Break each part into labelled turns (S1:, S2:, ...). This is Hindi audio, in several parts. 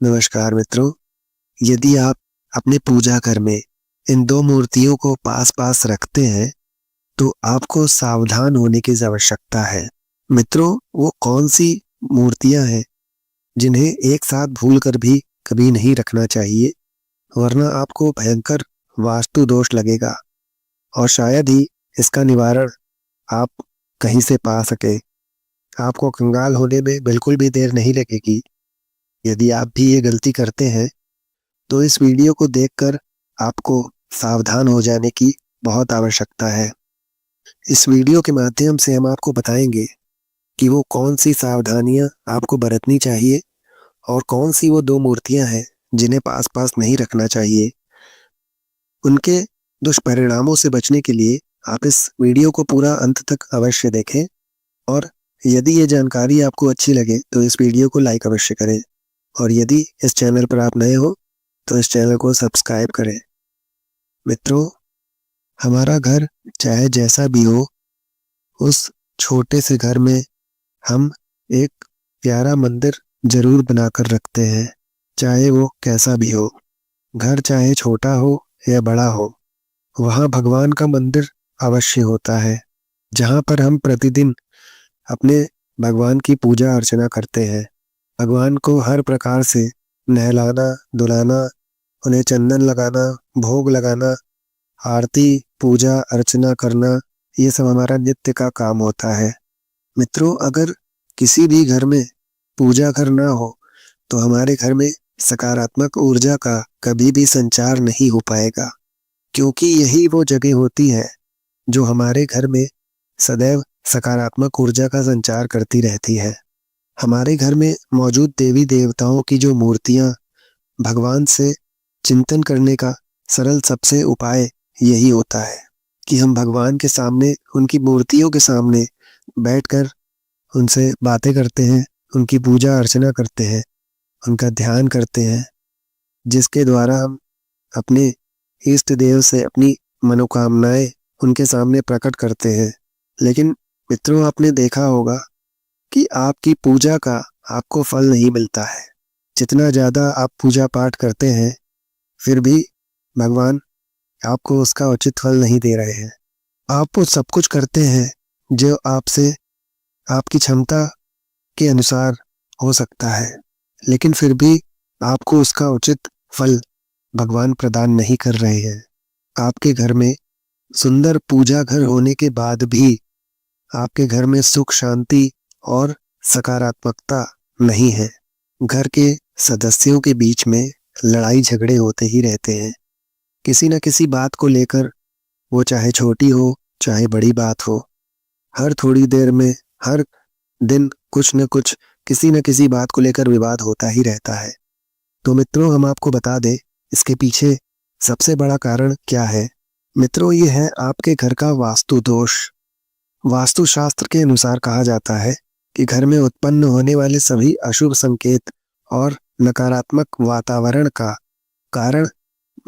S1: नमस्कार मित्रों। यदि आप अपने पूजा घर में इन दो मूर्तियों को पास पास रखते हैं तो आपको सावधान होने की आवश्यकता है। मित्रों, वो कौन सी मूर्तियां हैं जिन्हें एक साथ भूलकर भी कभी नहीं रखना चाहिए, वरना आपको भयंकर वास्तु दोष लगेगा और शायद ही इसका निवारण आप कहीं से पा सके। आपको कंगाल होने में बिल्कुल भी देर नहीं लगेगी। यदि आप भी ये गलती करते हैं तो इस वीडियो को देखकर आपको सावधान हो जाने की बहुत आवश्यकता है। इस वीडियो के माध्यम से हम आपको बताएंगे कि वो कौन सी सावधानियां आपको बरतनी चाहिए और कौन सी वो दो मूर्तियां हैं जिन्हें पास पास नहीं रखना चाहिए। उनके दुष्परिणामों से बचने के लिए आप इस वीडियो को पूरा अंत तक अवश्य देखें और यदि ये जानकारी आपको अच्छी लगे तो इस वीडियो को लाइक अवश्य करें और यदि इस चैनल पर आप नए हो तो इस चैनल को सब्सक्राइब करें। मित्रों, हमारा घर चाहे जैसा भी हो, उस छोटे से घर में हम एक प्यारा मंदिर जरूर बनाकर रखते हैं, चाहे वो कैसा भी हो। घर चाहे छोटा हो या बड़ा हो, वहाँ भगवान का मंदिर अवश्य होता है, जहाँ पर हम प्रतिदिन अपने भगवान की पूजा अर्चना करते हैं। भगवान को हर प्रकार से नहलाना, धुलाना, उन्हें चंदन लगाना, भोग लगाना, आरती, पूजा अर्चना करना, ये सब हमारा नित्य का काम होता है। मित्रों, अगर किसी भी घर में पूजा घर ना हो तो हमारे घर में सकारात्मक ऊर्जा का कभी भी संचार नहीं हो पाएगा, क्योंकि यही वो जगह होती है जो हमारे घर में सदैव सकारात्मक ऊर्जा का संचार करती रहती है। हमारे घर में मौजूद देवी देवताओं की जो मूर्तियां, भगवान से चिंतन करने का सरल सबसे उपाय यही होता है कि हम भगवान के सामने, उनकी मूर्तियों के सामने बैठकर उनसे बातें करते हैं, उनकी पूजा अर्चना करते हैं, उनका ध्यान करते हैं, जिसके द्वारा हम अपने इष्ट देव से अपनी मनोकामनाएं उनके सामने प्रकट करते हैं। लेकिन मित्रों, आपने देखा होगा कि आपकी पूजा का आपको फल नहीं मिलता है। जितना ज़्यादा आप पूजा पाठ करते हैं, फिर भी भगवान आपको उसका उचित फल नहीं दे रहे हैं। आप वो सब कुछ करते हैं जो आपसे आपकी क्षमता के अनुसार हो सकता है, लेकिन फिर भी आपको उसका उचित फल भगवान प्रदान नहीं कर रहे हैं। आपके घर में सुंदर पूजा घर होने के बाद भी आपके घर में सुख, शांति और सकारात्मकता नहीं है। घर के सदस्यों के बीच में लड़ाई झगड़े होते ही रहते हैं, किसी न किसी बात को लेकर, वो चाहे छोटी हो चाहे बड़ी बात हो। हर थोड़ी देर में, हर दिन कुछ न कुछ, किसी न किसी बात को लेकर विवाद होता ही रहता है। तो मित्रों, हम आपको बता दें इसके पीछे सबसे बड़ा कारण क्या है। मित्रों, ये है आपके घर का वास्तु दोष। वास्तुशास्त्र के अनुसार कहा जाता है कि घर में उत्पन्न होने वाले सभी अशुभ संकेत और नकारात्मक वातावरण का कारण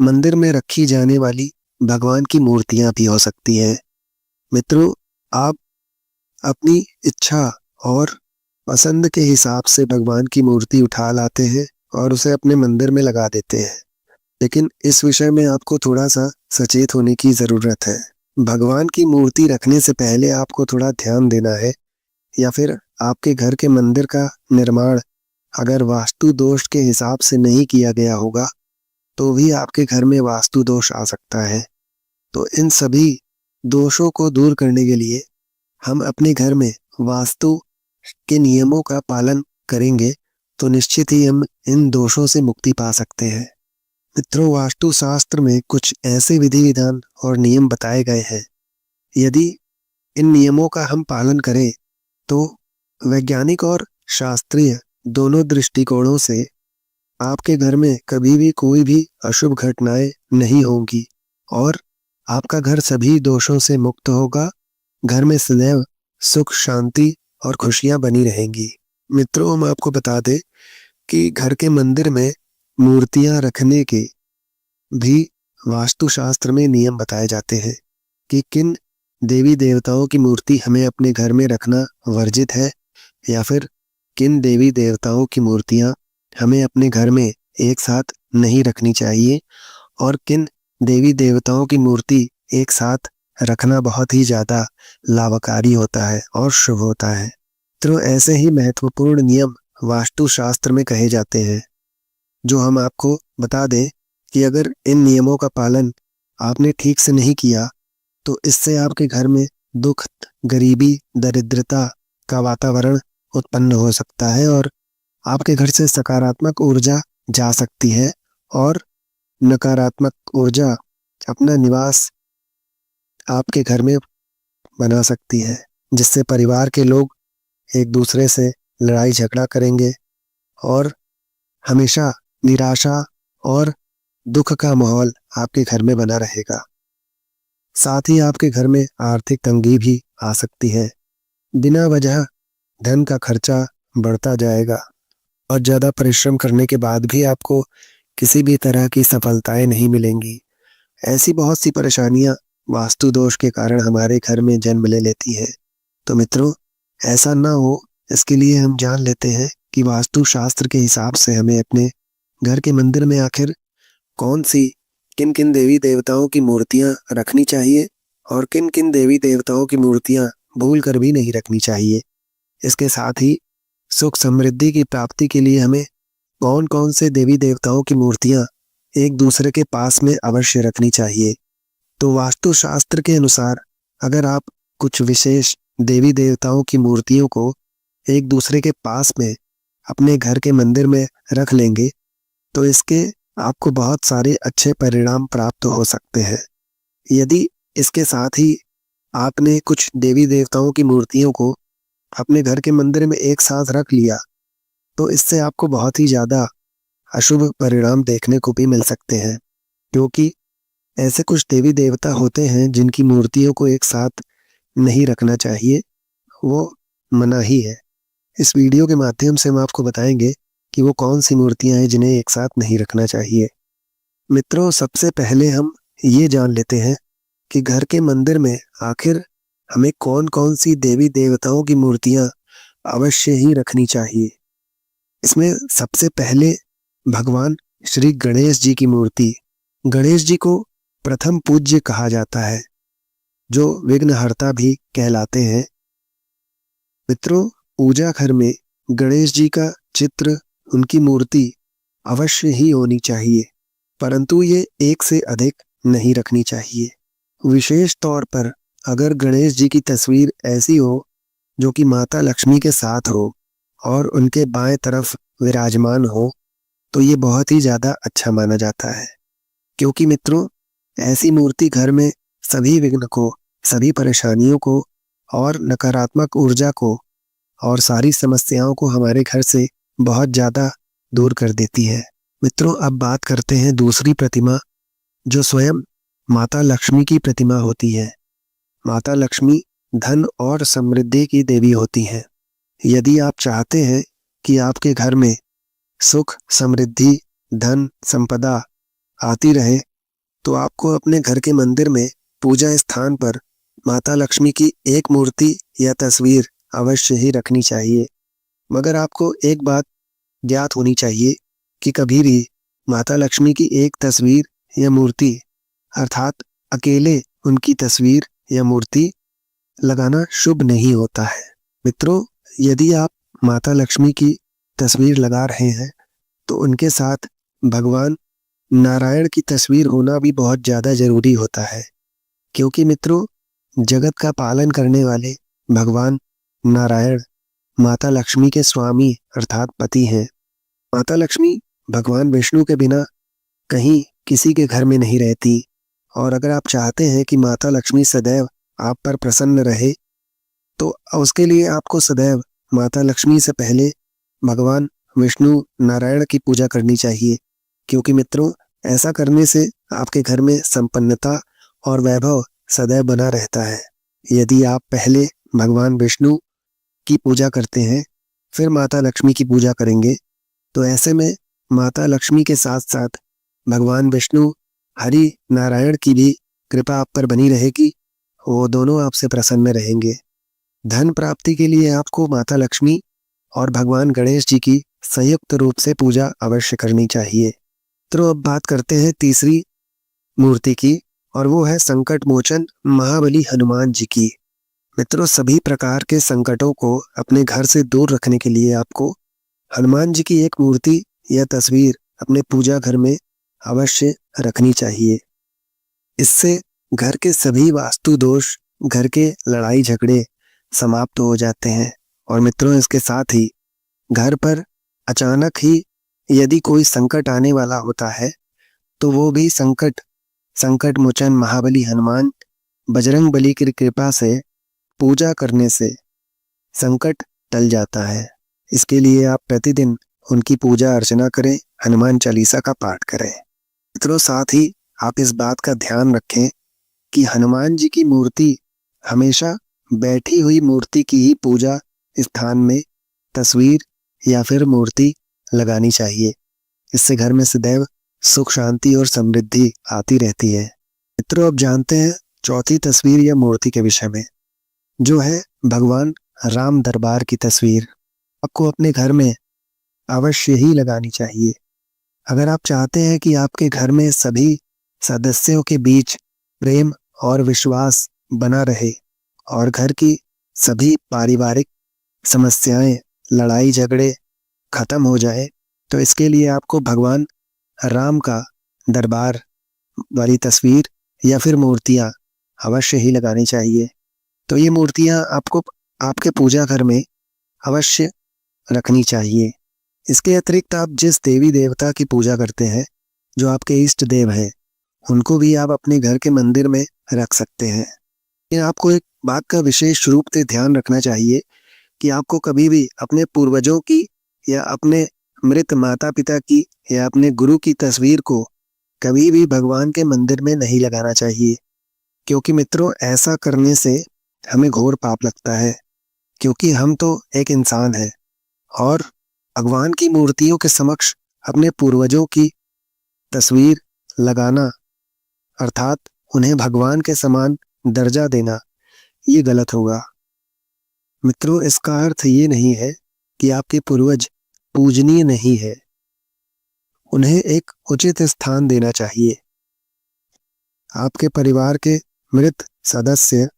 S1: मंदिर में रखी जाने वाली भगवान की मूर्तियां भी हो सकती हैं। मित्रों, आप अपनी इच्छा और पसंद के हिसाब से भगवान की मूर्ति उठा लाते हैं और उसे अपने मंदिर में लगा देते हैं, लेकिन इस विषय में आपको थोड़ा सा सचेत होने की ज़रूरत है। भगवान की मूर्ति रखने से पहले आपको थोड़ा ध्यान देना है, या फिर आपके घर के मंदिर का निर्माण अगर वास्तु दोष के हिसाब से नहीं किया गया होगा तो भी आपके घर में वास्तु दोष आ सकता है। तो इन सभी दोषों को दूर करने के लिए हम अपने घर में वास्तु के नियमों का पालन करेंगे तो निश्चित ही हम इन दोषों से मुक्ति पा सकते हैं। मित्रों, वास्तु शास्त्र में कुछ ऐसे विधि विधान और नियम बताए गए हैं। यदि इन नियमों का हम पालन करें तो वैज्ञानिक और शास्त्रीय दोनों दृष्टिकोणों से आपके घर में कभी भी कोई भी अशुभ घटनाएं नहीं होंगी और आपका घर सभी दोषों से मुक्त होगा। घर में सदैव सुख, शांति और खुशियां बनी रहेंगी। मित्रों, हम आपको बता दें कि घर के मंदिर में मूर्तियां रखने के भी वास्तुशास्त्र में नियम बताए जाते हैं कि किन देवी देवताओं की मूर्ति हमें अपने घर में रखना वर्जित है, या फिर किन देवी देवताओं की मूर्तियां हमें अपने घर में एक साथ नहीं रखनी चाहिए और किन देवी देवताओं की मूर्ति एक साथ रखना बहुत ही ज़्यादा लाभकारी होता है और शुभ होता है। तो ऐसे ही महत्वपूर्ण नियम वास्तुशास्त्र में कहे जाते हैं, जो हम आपको बता दें कि अगर इन नियमों का पालन आपने ठीक से नहीं किया तो इससे आपके घर में दुख, गरीबी, दरिद्रता का वातावरण उत्पन्न हो सकता है और आपके घर से सकारात्मक ऊर्जा जा सकती है और नकारात्मक ऊर्जा अपना निवास आपके घर में बना सकती है, जिससे परिवार के लोग एक दूसरे से लड़ाई झगड़ा करेंगे और हमेशा निराशा और दुख का माहौल आपके घर में बना रहेगा। साथ ही आपके घर में आर्थिक तंगी भी आ सकती है। बिना वजह धन का खर्चा बढ़ता जाएगा और ज़्यादा परिश्रम करने के बाद भी आपको किसी भी तरह की सफलताएं नहीं मिलेंगी। ऐसी बहुत सी परेशानियां वास्तु दोष के कारण हमारे घर में जन्म ले लेती है। तो मित्रों, ऐसा ना हो इसके लिए हम जान लेते हैं कि वास्तु शास्त्र के हिसाब से हमें अपने घर के मंदिर में आखिर कौन सी किन किन देवी देवताओं की मूर्तियां रखनी चाहिए और किन किन देवी देवताओं की मूर्तियां भूल कर भी नहीं रखनी चाहिए। इसके साथ ही सुख समृद्धि की प्राप्ति के लिए हमें कौन कौन से देवी देवताओं की मूर्तियां एक दूसरे के पास में अवश्य रखनी चाहिए। तो वास्तुशास्त्र के अनुसार अगर आप कुछ विशेष देवी देवताओं की मूर्तियों को एक दूसरे के पास में अपने घर के मंदिर में रख लेंगे तो इसके आपको बहुत सारे अच्छे परिणाम प्राप्त हो सकते हैं। यदि इसके साथ ही आपने कुछ देवी देवताओं की मूर्तियों को अपने घर के मंदिर में एक साथ रख लिया तो इससे आपको बहुत ही ज़्यादा अशुभ परिणाम देखने को भी मिल सकते हैं, क्योंकि ऐसे कुछ देवी देवता होते हैं जिनकी मूर्तियों को एक साथ नहीं रखना चाहिए, वो मना ही है। इस वीडियो के माध्यम से हम आपको बताएंगे कि वो कौन सी मूर्तियां हैं जिन्हें एक साथ नहीं रखना चाहिए। मित्रों, सबसे पहले हम ये जान लेते हैं कि घर के मंदिर में आखिर हमें कौन कौन सी देवी देवताओं की मूर्तियां अवश्य ही रखनी चाहिए। इसमें सबसे पहले भगवान श्री गणेश जी की मूर्ति। गणेश जी को प्रथम पूज्य कहा जाता है, जो विघ्नहर्ता भी कहलाते हैं। मित्रों, पूजा घर में गणेश जी का चित्र, उनकी मूर्ति अवश्य ही होनी चाहिए, परंतु ये एक से अधिक नहीं रखनी चाहिए। विशेष तौर पर अगर गणेश जी की तस्वीर ऐसी हो जो कि माता लक्ष्मी के साथ हो और उनके बाएं तरफ विराजमान हो तो ये बहुत ही ज़्यादा अच्छा माना जाता है, क्योंकि मित्रों ऐसी मूर्ति घर में सभी विघ्न को, सभी परेशानियों को और नकारात्मक ऊर्जा को और सारी समस्याओं को हमारे घर से बहुत ज़्यादा दूर कर देती है। मित्रों, अब बात करते हैं दूसरी प्रतिमा, जो स्वयं माता लक्ष्मी की प्रतिमा होती है। माता लक्ष्मी धन और समृद्धि की देवी होती हैं। यदि आप चाहते हैं कि आपके घर में सुख, समृद्धि, धन, संपदा आती रहे तो आपको अपने घर के मंदिर में पूजा स्थान पर माता लक्ष्मी की एक मूर्ति या तस्वीर अवश्य ही रखनी चाहिए। मगर आपको एक बात ज्ञात होनी चाहिए कि कभी भी माता लक्ष्मी की एक तस्वीर या मूर्ति अर्थात अकेले उनकी तस्वीर या मूर्ति लगाना शुभ नहीं होता है। मित्रों, यदि आप माता लक्ष्मी की तस्वीर लगा रहे हैं तो उनके साथ भगवान नारायण की तस्वीर होना भी बहुत ज़्यादा ज़रूरी होता है, क्योंकि मित्रों जगत का पालन करने वाले भगवान नारायण माता लक्ष्मी के स्वामी अर्थात पति हैं। माता लक्ष्मी भगवान विष्णु के बिना कहीं किसी के घर में नहीं रहती, और अगर आप चाहते हैं कि माता लक्ष्मी सदैव आप पर प्रसन्न रहे तो उसके लिए आपको सदैव माता लक्ष्मी से पहले भगवान विष्णु नारायण की पूजा करनी चाहिए, क्योंकि मित्रों ऐसा करने से आपके घर में संपन्नता और वैभव सदैव बना रहता है। यदि आप पहले भगवान विष्णु की पूजा करते हैं फिर माता लक्ष्मी की पूजा करेंगे तो ऐसे में माता लक्ष्मी के साथ साथ भगवान विष्णु हरि नारायण की भी कृपा आप पर बनी रहेगी, वो दोनों आपसे प्रसन्न रहेंगे। धन प्राप्ति के लिए आपको माता लक्ष्मी और भगवान गणेश जी की संयुक्त रूप से पूजा अवश्य करनी चाहिए। तो अब बात करते हैं तीसरी मूर्ति की, और वो है संकट मोचन महाबली हनुमान जी की। मित्रों, सभी प्रकार के संकटों को अपने घर से दूर रखने के लिए आपको हनुमान जी की एक मूर्ति या तस्वीर अपने पूजा घर में अवश्य रखनी चाहिए। इससे घर के सभी वास्तु दोष, घर के लड़ाई झगड़े समाप्त हो जाते हैं। और मित्रों, इसके साथ ही घर पर अचानक ही यदि कोई संकट आने वाला होता है तो वो भी संकट मोचन महाबली हनुमान बजरंग बली की कृपा से पूजा करने से संकट टल जाता है। इसके लिए आप प्रतिदिन उनकी पूजा अर्चना करें, हनुमान चालीसा का पाठ करें। मित्रों, साथ ही आप इस बात का ध्यान रखें कि हनुमान जी की मूर्ति हमेशा बैठी हुई मूर्ति की ही पूजा स्थान में तस्वीर या फिर मूर्ति लगानी चाहिए। इससे घर में सदैव सुख, शांति और समृद्धि आती रहती है। मित्रों, अब जानते हैं चौथी तस्वीर या मूर्ति के विषय में, जो है भगवान राम दरबार की तस्वीर। आपको अपने घर में अवश्य ही लगानी चाहिए। अगर आप चाहते हैं कि आपके घर में सभी सदस्यों के बीच प्रेम और विश्वास बना रहे और घर की सभी पारिवारिक समस्याएं, लड़ाई झगड़े खत्म हो जाए, तो इसके लिए आपको भगवान राम का दरबार वाली तस्वीर या फिर मूर्तियां अवश्य ही लगानी चाहिए। तो ये मूर्तियां आपको आपके पूजा घर में अवश्य रखनी चाहिए। इसके अतिरिक्त आप जिस देवी देवता की पूजा करते हैं, जो आपके इष्ट देव हैं, उनको भी आप अपने घर के मंदिर में रख सकते हैं। लेकिन आपको एक बात का विशेष रूप से ध्यान रखना चाहिए कि आपको कभी भी अपने पूर्वजों की या अपने मृत माता पिता की या अपने गुरु की तस्वीर को कभी भी भगवान के मंदिर में नहीं लगाना चाहिए, क्योंकि मित्रों, ऐसा करने से हमें घोर पाप लगता है। क्योंकि हम तो एक इंसान हैं और भगवान की मूर्तियों के समक्ष अपने पूर्वजों की तस्वीर लगाना, अर्थात उन्हें भगवान के समान दर्जा देना, ये गलत होगा। मित्रों, इसका अर्थ ये नहीं है कि आपके पूर्वज पूजनीय नहीं है। उन्हें एक उचित स्थान देना चाहिए। आपके परिवार के मृत सदस्य,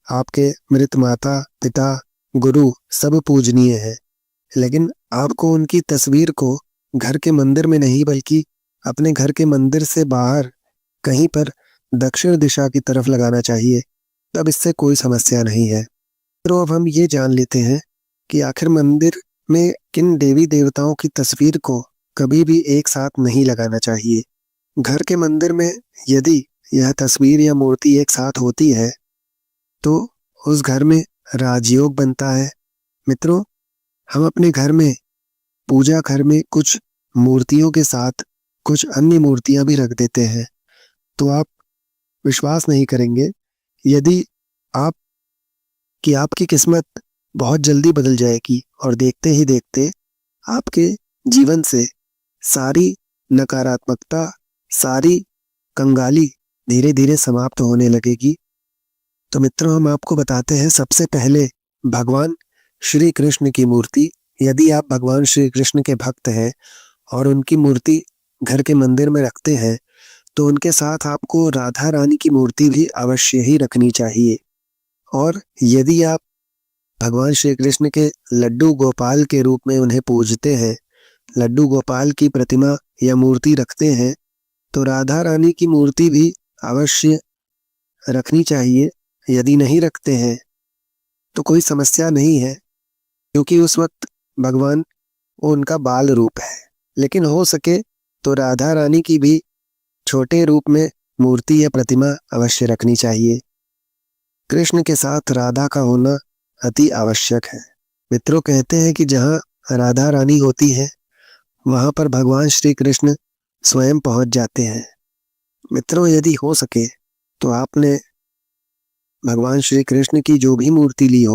S1: आपके मृत माता पिता, गुरु सब पूजनीय है, लेकिन आपको उनकी तस्वीर को घर के मंदिर में नहीं बल्कि अपने घर के मंदिर से बाहर कहीं पर दक्षिण दिशा की तरफ लगाना चाहिए। तब इससे कोई समस्या नहीं है। तो अब हम ये जान लेते हैं कि आखिर मंदिर में किन देवी देवताओं की तस्वीर को कभी भी एक साथ नहीं लगाना चाहिए। घर के मंदिर में यदि यह तस्वीर या मूर्ति एक साथ होती है तो उस घर में राजयोग बनता है। मित्रों, हम अपने घर में पूजा घर में कुछ मूर्तियों के साथ कुछ अन्य मूर्तियां भी रख देते हैं, तो आप विश्वास नहीं करेंगे, यदि आपकी किस्मत बहुत जल्दी बदल जाएगी और देखते ही देखते आपके जीवन से सारी नकारात्मकता, सारी कंगाली धीरे धीरे समाप्त होने लगेगी। तो मित्रों, हम आपको बताते हैं सबसे पहले भगवान श्री कृष्ण की मूर्ति। यदि आप भगवान श्री कृष्ण के भक्त हैं और उनकी मूर्ति घर के मंदिर में रखते हैं, तो उनके साथ आपको राधा रानी की मूर्ति भी अवश्य ही रखनी चाहिए। और यदि आप भगवान श्री कृष्ण के लड्डू गोपाल के रूप में उन्हें पूजते हैं, लड्डू गोपाल की प्रतिमा या मूर्ति रखते हैं, तो राधा रानी की मूर्ति भी अवश्य रखनी चाहिए। यदि नहीं रखते हैं तो कोई समस्या नहीं है, क्योंकि उस वक्त भगवान वो उनका बाल रूप है। लेकिन हो सके तो राधा रानी की भी छोटे रूप में मूर्ति या प्रतिमा अवश्य रखनी चाहिए। कृष्ण के साथ राधा का होना अति आवश्यक है। मित्रों, कहते हैं कि जहाँ राधा रानी होती है वहां पर भगवान श्री कृष्ण स्वयं पहुंच जाते हैं। मित्रों, यदि हो सके तो आपने भगवान श्री कृष्ण की जो भी मूर्ति ली हो